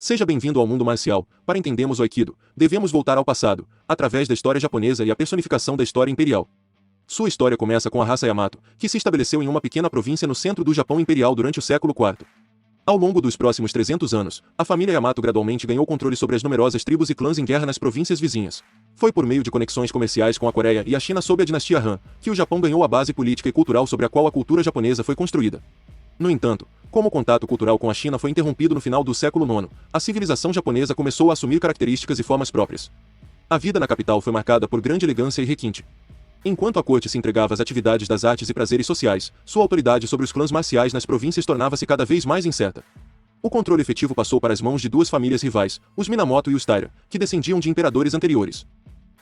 Seja bem-vindo ao mundo marcial. Para entendermos o Aikido, devemos voltar ao passado, através da história japonesa e a personificação da história imperial. Sua história começa com a raça Yamato, que se estabeleceu em uma pequena província no centro do Japão imperial durante o século IV. Ao longo dos próximos 300 anos, a família Yamato gradualmente ganhou controle sobre as numerosas tribos e clãs em guerra nas províncias vizinhas. Foi por meio de conexões comerciais com a Coreia e a China sob a dinastia Han, que o Japão ganhou a base política e cultural sobre a qual a cultura japonesa foi construída. No entanto, como o contato cultural com a China foi interrompido no final do século IX, a civilização japonesa começou a assumir características e formas próprias. A vida na capital foi marcada por grande elegância e requinte. Enquanto a corte se entregava às atividades das artes e prazeres sociais, sua autoridade sobre os clãs marciais nas províncias tornava-se cada vez mais incerta. O controle efetivo passou para as mãos de duas famílias rivais, os Minamoto e os Taira, que descendiam de imperadores anteriores.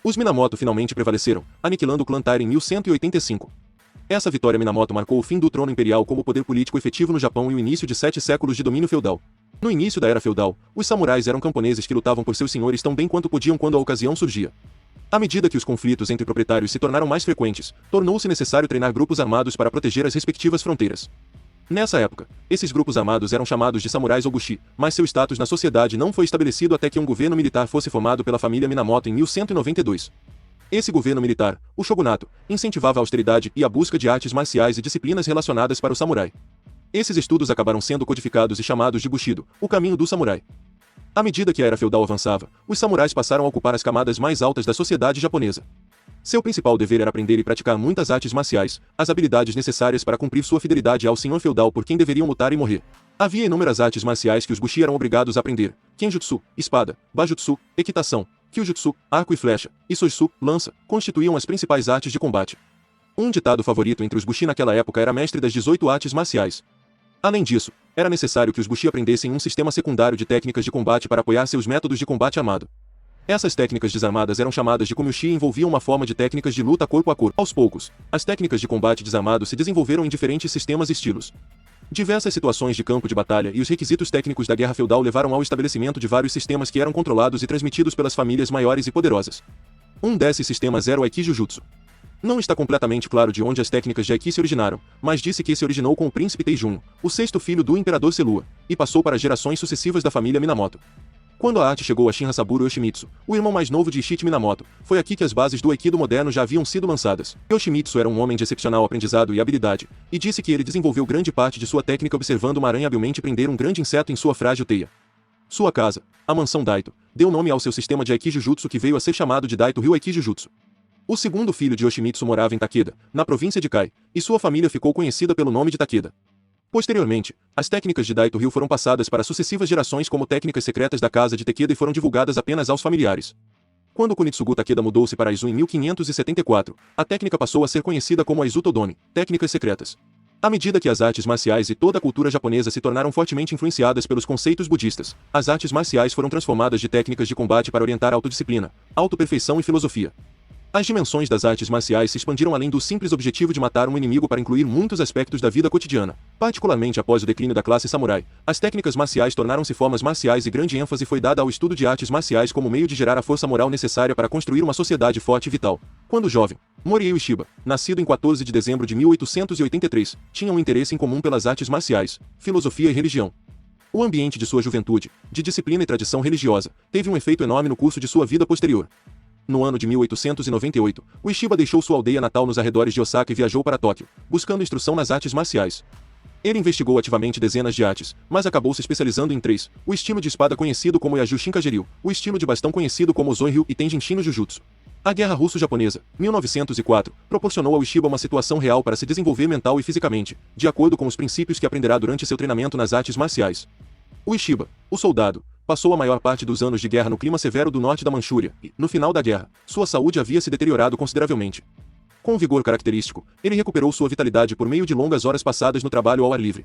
Os Minamoto finalmente prevaleceram, aniquilando o clã Taira em 1185. Essa vitória Minamoto marcou o fim do trono imperial como poder político efetivo no Japão e o início de 7 séculos de domínio feudal. No início da era feudal, os samurais eram camponeses que lutavam por seus senhores tão bem quanto podiam quando a ocasião surgia. À medida que os conflitos entre proprietários se tornaram mais frequentes, tornou-se necessário treinar grupos armados para proteger as respectivas fronteiras. Nessa época, esses grupos armados eram chamados de samurais ou bushi, mas seu status na sociedade não foi estabelecido até que um governo militar fosse formado pela família Minamoto em 1192. Esse governo militar, o shogunato, incentivava a austeridade e a busca de artes marciais e disciplinas relacionadas para o samurai. Esses estudos acabaram sendo codificados e chamados de Bushido, o caminho do samurai. À medida que a era feudal avançava, os samurais passaram a ocupar as camadas mais altas da sociedade japonesa. Seu principal dever era aprender e praticar muitas artes marciais, as habilidades necessárias para cumprir sua fidelidade ao senhor feudal por quem deveriam lutar e morrer. Havia inúmeras artes marciais que os bushi eram obrigados a aprender: kenjutsu, espada; bajutsu, equitação; kyujutsu, arco e flecha; e soitsu, lança, constituíam as principais artes de combate. Um ditado favorito entre os bushi naquela época era mestre das 18 artes marciais. Além disso, era necessário que os bushi aprendessem um sistema secundário de técnicas de combate para apoiar seus métodos de combate armado. Essas técnicas desarmadas eram chamadas de kumyushi e envolviam uma forma de técnicas de luta corpo a corpo. Aos poucos, as técnicas de combate desarmado se desenvolveram em diferentes sistemas e estilos. Diversas situações de campo de batalha e os requisitos técnicos da guerra feudal levaram ao estabelecimento de vários sistemas que eram controlados e transmitidos pelas famílias maiores e poderosas. Um desses sistemas era o Aiki-Jujutsu. Não está completamente claro de onde as técnicas de Aiki se originaram, mas disse que se originou com o príncipe Teijun, o sexto filho do imperador Selua, e passou para gerações sucessivas da família Minamoto. Quando a arte chegou a Shinra-Saburo Yoshimitsu, o irmão mais novo de Ishichi Minamoto, foi aqui que as bases do Aikido moderno já haviam sido lançadas. Yoshimitsu era um homem de excepcional aprendizado e habilidade, e disse que ele desenvolveu grande parte de sua técnica observando uma aranha habilmente prender um grande inseto em sua frágil teia. Sua casa, a mansão Daito, deu nome ao seu sistema de Aiki-Jujutsu que veio a ser chamado de Daito Ryu Aiki-Jujutsu. O segundo filho de Yoshimitsu morava em Takeda, na província de Kai, e sua família ficou conhecida pelo nome de Takeda. Posteriormente, as técnicas de Daito Ryu foram passadas para sucessivas gerações como técnicas secretas da casa de Takeda e foram divulgadas apenas aos familiares. Quando Kunitsugu Takeda mudou-se para Aizu em 1574, a técnica passou a ser conhecida como Aizu Todoni, técnicas secretas. À medida que as artes marciais e toda a cultura japonesa se tornaram fortemente influenciadas pelos conceitos budistas, as artes marciais foram transformadas de técnicas de combate para orientar a autodisciplina, autoperfeição e filosofia. As dimensões das artes marciais se expandiram além do simples objetivo de matar um inimigo para incluir muitos aspectos da vida cotidiana. Particularmente após o declínio da classe samurai, as técnicas marciais tornaram-se formas marciais e grande ênfase foi dada ao estudo de artes marciais como meio de gerar a força moral necessária para construir uma sociedade forte e vital. Quando jovem, Morihei Ueshiba, nascido em 14 de dezembro de 1883, tinha um interesse em comum pelas artes marciais, filosofia e religião. O ambiente de sua juventude, de disciplina e tradição religiosa, teve um efeito enorme no curso de sua vida posterior. No ano de 1898, Ueshiba deixou sua aldeia natal nos arredores de Osaka e viajou para Tóquio, buscando instrução nas artes marciais. Ele investigou ativamente dezenas de artes, mas acabou se especializando em 3, o estilo de espada conhecido como Yaju Shinkageryu, o estilo de bastão conhecido como Zoin-ryu e Tenjin no Jujutsu. A Guerra Russo-Japonesa, 1904, proporcionou a Ueshiba uma situação real para se desenvolver mental e fisicamente, de acordo com os princípios que aprenderá durante seu treinamento nas artes marciais. Ueshiba, o soldado, passou a maior parte dos anos de guerra no clima severo do norte da Manchúria e, no final da guerra, sua saúde havia se deteriorado consideravelmente. Com um vigor característico, ele recuperou sua vitalidade por meio de longas horas passadas no trabalho ao ar livre.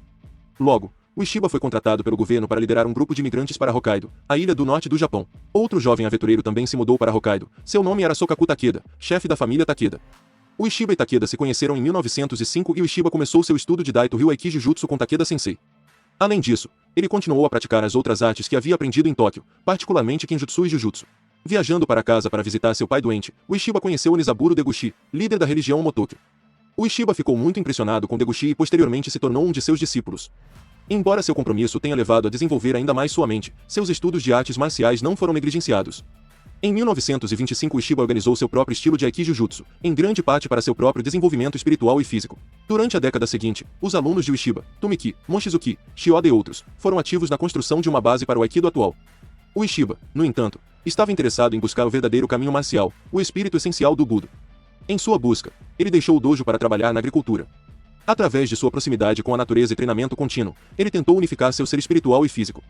Logo, Ueshiba foi contratado pelo governo para liderar um grupo de imigrantes para Hokkaido, a ilha do norte do Japão. Outro jovem aventureiro também se mudou para Hokkaido. Seu nome era Sokaku Takeda, chefe da família Takeda. Ueshiba e Takeda se conheceram em 1905 e Ueshiba começou seu estudo de Daito Ryu Aiki-Jujutsu com Takeda Sensei. Além disso, ele continuou a praticar as outras artes que havia aprendido em Tóquio, particularmente Kenjutsu e Jujutsu. Viajando para casa para visitar seu pai doente, Ueshiba conheceu Onizaburo Deguchi, líder da religião Motokyo. Ueshiba ficou muito impressionado com Deguchi e posteriormente se tornou um de seus discípulos. Embora seu compromisso tenha levado a desenvolver ainda mais sua mente, seus estudos de artes marciais não foram negligenciados. Em 1925 Ueshiba organizou seu próprio estilo de Aikijujutsu, em grande parte para seu próprio desenvolvimento espiritual e físico. Durante a década seguinte, os alunos de Ueshiba, Tumiki, Mochizuki, Shioda e outros, foram ativos na construção de uma base para o Aikido atual. Ueshiba, no entanto, estava interessado em buscar o verdadeiro caminho marcial, o espírito essencial do Budo. Em sua busca, ele deixou o dojo para trabalhar na agricultura. Através de sua proximidade com a natureza e treinamento contínuo, ele tentou unificar seu ser espiritual e físico.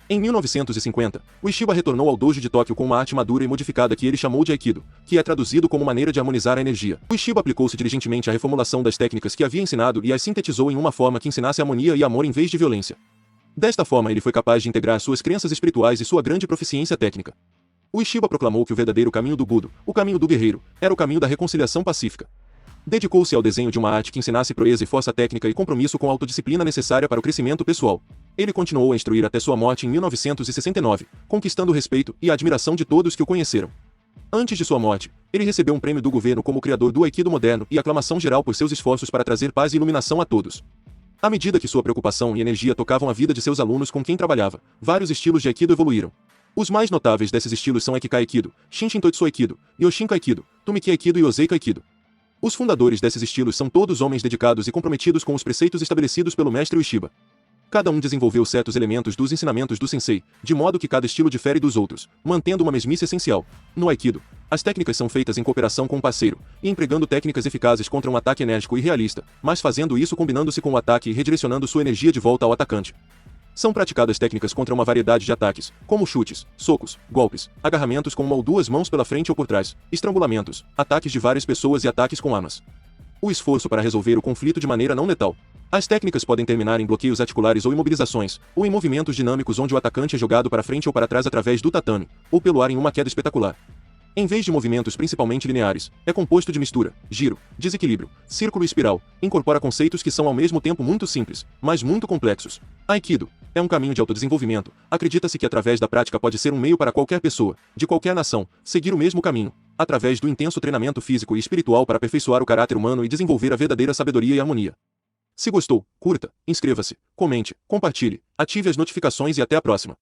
Em 1950, Ueshiba retornou ao dojo de Tóquio com uma arte madura e modificada que ele chamou de Aikido, que é traduzido como maneira de harmonizar a energia. Ueshiba aplicou-se diligentemente à reformulação das técnicas que havia ensinado e as sintetizou em uma forma que ensinasse harmonia e amor em vez de violência. Desta forma ele foi capaz de integrar suas crenças espirituais e sua grande proficiência técnica. Ueshiba proclamou que o verdadeiro caminho do Budo, o caminho do guerreiro, era o caminho da reconciliação pacífica. Dedicou-se ao desenho de uma arte que ensinasse proeza e força técnica e compromisso com a autodisciplina necessária para o crescimento pessoal. Ele continuou a instruir até sua morte em 1969, conquistando o respeito e a admiração de todos que o conheceram. Antes de sua morte, ele recebeu um prêmio do governo como criador do Aikido moderno e aclamação geral por seus esforços para trazer paz e iluminação a todos. À medida que sua preocupação e energia tocavam a vida de seus alunos com quem trabalhava, vários estilos de Aikido evoluíram. Os mais notáveis desses estilos são Aikikai Aikido, Shinshin Toitsu Aikido, Yoshinkai Aikido, Tumiki Aikido e Oseika Aikido. Os fundadores desses estilos são todos homens dedicados e comprometidos com os preceitos estabelecidos pelo mestre Ueshiba. Cada um desenvolveu certos elementos dos ensinamentos do sensei, de modo que cada estilo difere dos outros, mantendo uma mesmice essencial. No Aikido, as técnicas são feitas em cooperação com o parceiro, e empregando técnicas eficazes contra um ataque enérgico e realista, mas fazendo isso combinando-se com o ataque e redirecionando sua energia de volta ao atacante. São praticadas técnicas contra uma variedade de ataques, como chutes, socos, golpes, agarramentos com uma ou duas mãos pela frente ou por trás, estrangulamentos, ataques de várias pessoas e ataques com armas. O esforço para resolver o conflito de maneira não letal. As técnicas podem terminar em bloqueios articulares ou imobilizações, ou em movimentos dinâmicos onde o atacante é jogado para frente ou para trás através do tatame, ou pelo ar em uma queda espetacular. Em vez de movimentos principalmente lineares, é composto de mistura, giro, desequilíbrio, círculo e espiral, incorpora conceitos que são ao mesmo tempo muito simples, mas muito complexos. Aikido é um caminho de autodesenvolvimento. Acredita-se que através da prática pode ser um meio para qualquer pessoa, de qualquer nação, seguir o mesmo caminho, através do intenso treinamento físico e espiritual para aperfeiçoar o caráter humano e desenvolver a verdadeira sabedoria e harmonia. Se gostou, curta, inscreva-se, comente, compartilhe, ative as notificações e até a próxima.